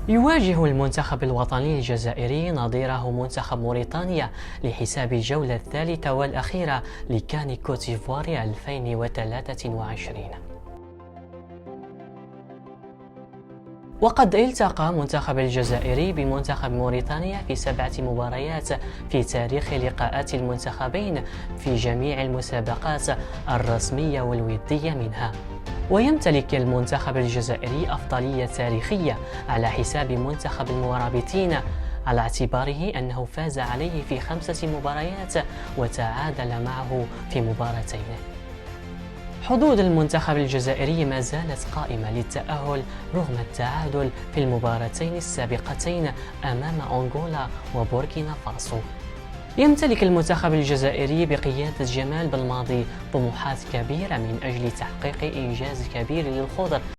يواجه المنتخب الوطني الجزائري نظيره منتخب موريتانيا لحساب الجولة الثالثة والأخيرة لكان كوتيفوار 2023. وقد التقى منتخب الجزائري بمنتخب موريتانيا في 7 مباريات في تاريخ لقاءات المنتخبين في جميع المسابقات الرسمية والودية منها. ويمتلك المنتخب الجزائري أفضلية تاريخية على حساب منتخب المرابطين على اعتباره أنه فاز عليه في 5 مباريات وتعادل معه في مباراتين. حظوظ المنتخب الجزائري ما زالت قائمة للتأهل رغم التعادل في المباراتين السابقتين أمام أنغولا وبوركينا فاسو. يمتلك المنتخب الجزائري بقيادة جمال بالماضي طموحات كبيرة من أجل تحقيق إنجاز كبير للخضر